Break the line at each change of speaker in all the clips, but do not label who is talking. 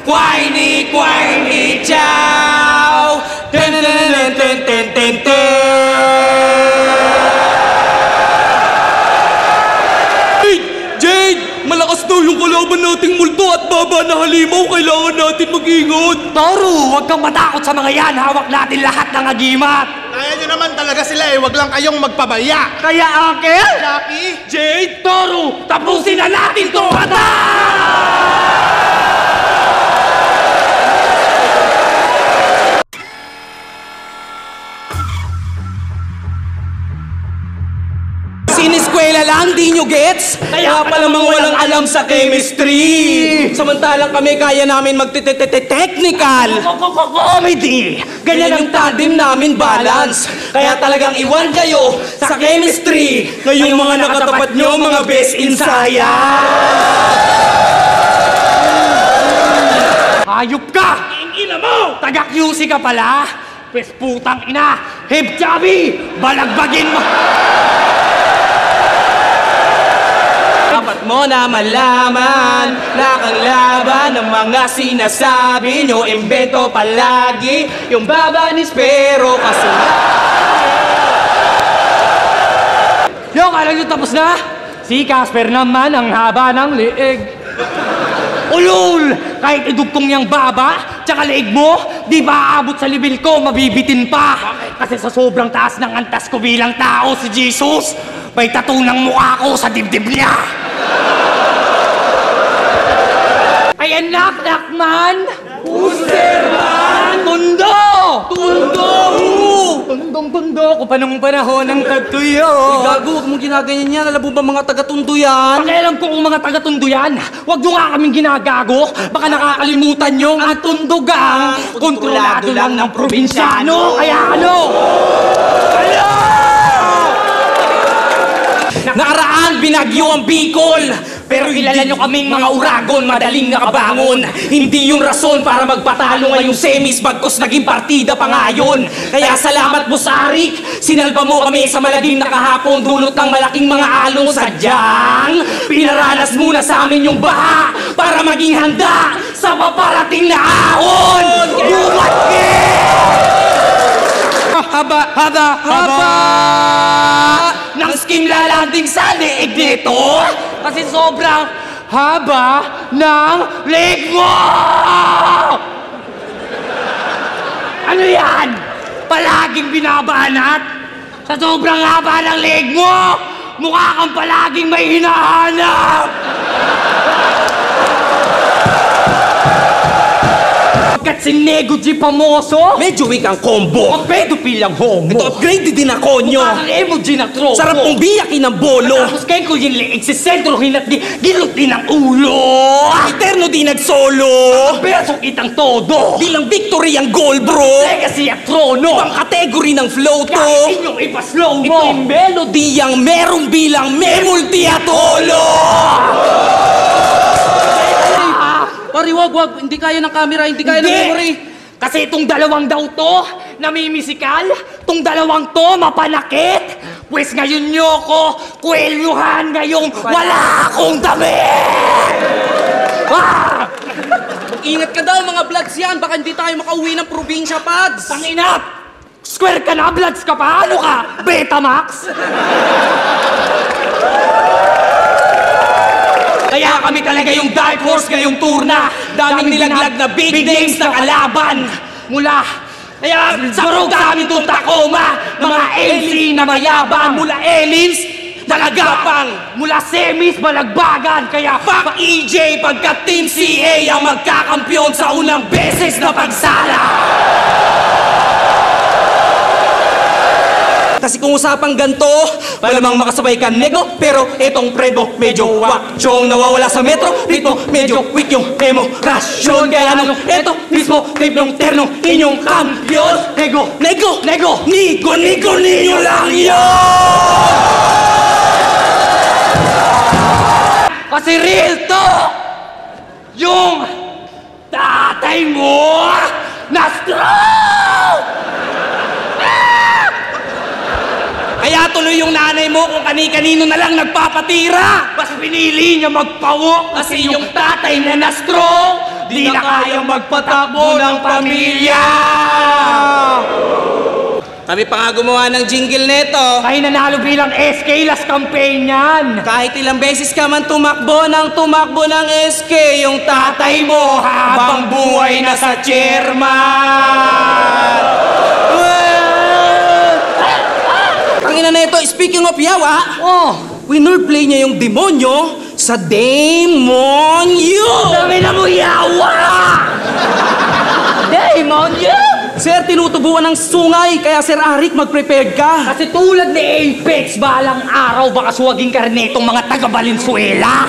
Whiny, whiny, chow. Ten, ten, ten, ten, ten, ten, ten. Jade! Malakas daw yung kalaban nating multo at baba na halimaw. Kailangan natin mag-ingat.
Toru, huwag kang matakot sa mga yan. Hawak natin lahat ng agimat.
Kaya nyo naman talaga sila eh. Huwag lang kayong magpabaya.
Kaya, Uncle?
Jackie?
Jade, Toru, tapusin na natin to!
Siniskwela lang, di nyo gets? Kaya pala mga walang alam sa chemistry. Samantalang kami kaya namin mag-technical.
Comedy!
Ganyan ang tandem namin balance. Kaya talagang iwan kayo sa chemistry. Ngayong mga nakatapat nyo, mga best in science.
Hayop ka! Ina mo! Taga-QC ka pala? Pwes putang ina! Hip-chubby! Balagbagin mo!
Dapat mo na malaman na ang laban ng mga sinasabi nyo, imbento palagi yung babanis pero kasi...
Yo, kala nyo tapos na? Si Casper naman ang haba ng liig. Ulul! Kahit idugtong niyang baba, tsaka liig mo, di ba aabot sa level ko, mabibitin pa. Kasi sa sobrang taas ng antas ko bilang tao si Jesus, may tattoo ng mukha ko sa dibdib niya. Ay, anak, man! Who's there, man? Tundo! Tundo! Tundong-tundo ko pa nung panahon ng tagtuyo.
Gago, huwag mong ginaganyan yan. Alam mo ba mga taga-tundo yan?
Pakialam ko kung mga taga-tundo yan. Huwag nyo nga kaming ginagago. Baka nakakalimutan nyo ang tundugang kontrolado lang ng probinsyano. Kaya ano?
Nakaraan, binagyo ang Bicol. Pero kilala nyo kaming mga uragon, madaling nakabangon. Hindi yung rason para magpatalo ngayong semis, bagkos naging partida pa ngayon. Kaya salamat mo sa Arik, sinalba mo kami sa malagim na kahapon, dulot ng malaking mga along sadyang pinaranas muna sa amin yung baha para maging handa sa paparating na ahon. Bumat haba ng skim lalanding sa leeg nito
Kasi sobrang haba ng leg mo! Ano yan? Palaging binabanat? Sa sobrang haba ng leg mo, mukha kang palaging may hinahanap! Pagkat si Nego G Pamoso,
medyo weak ang combo.
ang pedophilang homo.
Ito upgrade din ako nyo.
Mukha kang emoji na tropo.
Sarap mong biyakin ng bolo.
Tapos kayo ko yung liig si sentrohin at gilutin ang ulo.
Eterno di nagsolo.
Pero itang todo.
Bilang victory ang goal, bro.
Legacy at trono.
Pang kategory ng flow to.
Kahit inyong ipaslow mo.
Ito yung melody ang merong bilang may multi at holo.
Pari, wag. Hindi kaya ng camera, hindi kaya ng memory.
Kasi itong dalawang daw to, namimisikal. Itong dalawang to, mapanakit. Pues ngayon nyo ko, kwelyuhan ngayong wala akong damit! Ah!
Ingat ka daw, mga vlogs yan. Baka hindi tayo makauwi ng probinsya, Pads.
Panginap! Square ka na, Bloods ka pa? Ano ka? Betamax? Kaya kami talaga yung dark horse ngayong tour na. Daming nilaglag na big names na kalaban. Mula, kaya sa namin itong Tacoma, mga MC na mayabang. Mula Elins, dalagapang. Mula semis, balagbagan. Kaya pa EJ pagka Team CA ang magkakampyon sa unang beses na pagsala.
Kasi kung usapang ganto, malamang makasabay ka nego. Pero etong prebo medyo wakchong nawawala sa metro. Ritmo medyo quick yung demorasyon. Kaya nung eto mismo tape ng ternong inyong kampiyon.
Nego,
Nigo ninyo lang yun!
Kasi real to! Yung tatay mo na-stroke! Kaya tuloy yung nanay mo kung kani-kanino na lang nagpapatira. Mas pinili niya magpawok kasi yung tatay na na-stroke. di na kayang magpatakbo ng pamilya.
Kami pa nga gumawa ng jingle neto.
Ay nanalo bilang SK last campaign yan.
Kahit ilang beses ka man tumakbo ng SK, yung tatay mo habang buhay na sa chairman. Tangina na ito, speaking of yawa, winner play niya yung demonyo sa demonyo.
Tangina mo yawa! Demonyo!
Sir, tinutubuan ng sungay, kaya Sir Arik, mag-prepare ka.
Kasi tulad ni Apex, balang araw baka suwagin ka rin itong mga taga-Valenzuela.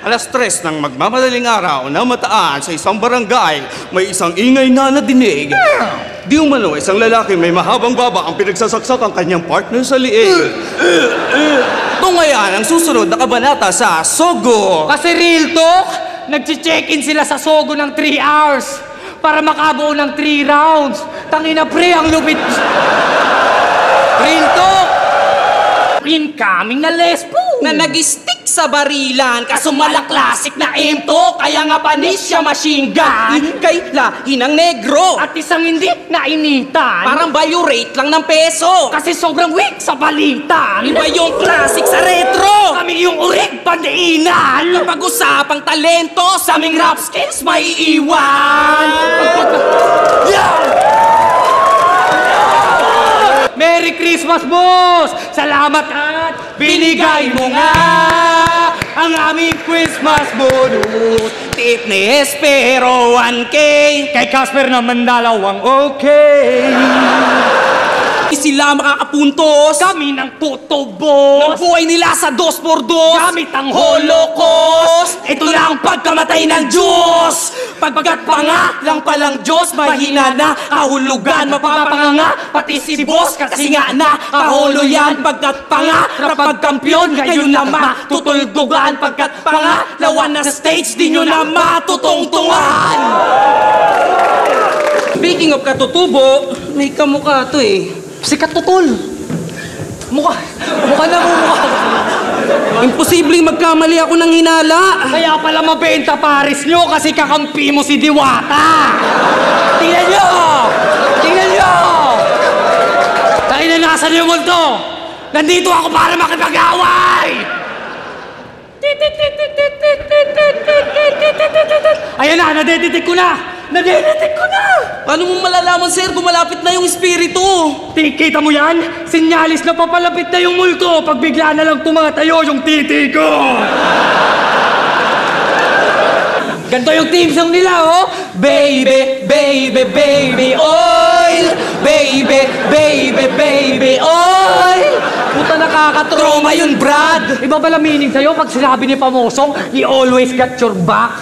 Alas 3 ng magmamadaling araw na mataan sa isang barangay, may isang ingay na nadinig. Di umano, isang lalaki may mahabang baba ang pinagsasaksak ang kanyang partner sa liig.
Ito ngayon ang susunod na kabanata sa Sogo.
Kasi real talk, nag-check-in sila sa Sogo ng 3 hours para makabuo ng 3 rounds. Tangina pre, ang lupit. Real talk! Incoming na lesbo!
Na nag-stick sa barilan, kaso malaklasik na M2, kaya nga panis siya machine gun. Kay lahi ng negro.
At isang hindi nainitan.
Parang value rate lang ng peso.
Kasi sobrang weak sa balitan.
Iba yung classic sa retro.
Kami yung urig pandiinan.
Pag-usapang talento, sa aming rap skills may iwan.
Merry Christmas, boss! Salamat at binigay mo nga ang aming Christmas bonus.
Tip ni Espero 1K.
Kay Casper naman dalawang okay.
Sila makakapuntos.
Kami ng tutubos.
Ang buhay nila sa 2x2.
Gamit ang Holocaust.
Ito na ang pagkamatay ng Diyos. Pagkat panga lang palang Diyos, mahina na kahulugan. Mapapanganga pati si boss kasi nga na kahulo yan. Pagkat panga rapagkampyon, ngayon na matutuldugan. Pagkat panga lawan na stage, di nyo na matutungtungan. Speaking of katutubo, may kamukha to eh.
Sikat tutol. Mukha na mukha.
Imposibleng magkamali ako ng hinala.
Kaya pala mabenta pares nyo kasi kakampi mo si Diwata. Tingnan nyo! Tingnan nyo! Tayo na nasa yung multo. Nandito ako para makipag-away! Ayan na, nadedetect ko na! Nadedetect ko na!
Paano mo malalaman, sir, kung malapit na yung espiritu?
Kita mo yan? Sinyalis na papalapit na yung multo pag bigla na lang tumatayo yung titi ko! Ganto yung team song nila, oh!
Baby, baby, baby oil. Baby, baby, baby oil. Puta, nakakatroma yun, Brad.
Iba pala meaning sa'yo pag sinabi ni Pamosong, he always got your back.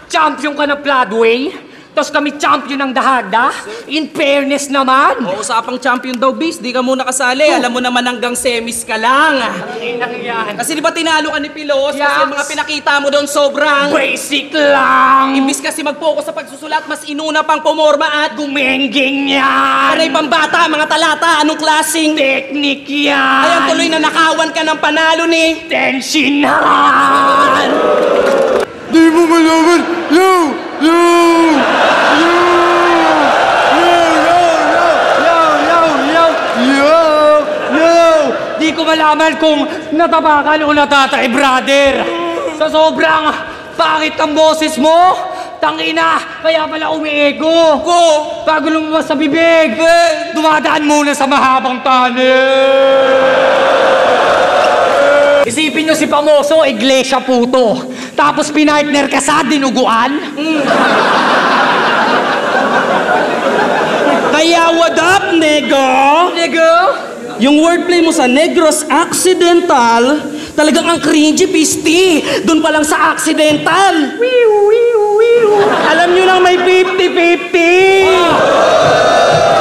Champion ka na Floodway, tapos kami champion ng Dahada. In fairness naman.
O, usapang champion daw, bis. Di ka muna kasali. Alam mo naman hanggang semis ka lang.
Inang yan.
Kasi di ba tinalo ka ni Pilos? Kasi
Yes.
yung mga pinakita mo doon sobrang...
Basic lang.
Imbis kasi mag-focus sa pagsusulat, mas inuna pang pumorma at
Gumengging yan.
Aray pambata, mga talata, anong klaseng...
Teknik yan.
Ayan, tuloy na nakawan ka ng panalo ni...
Tensionaran.
Di mo malaman! Yo! Yo! Yo!
Di ko malaman kung natapakan o natatay, brother. Sa sobrang pangit ang boses mo, tangina, kaya pala umiego. Bago lumabas sa bibig, dumadaan muna sa mahabang tunnel. Isipin nyo si Pamoso, iglesia puto. Tapos pinartner ka sa dinuguan.
Kaya what up, nego?
Nego?
Yung wordplay mo sa Negros Accidental, talagang ang cringy, pisti. Doon pa lang sa accidental. Alam nyo nang may 50-50.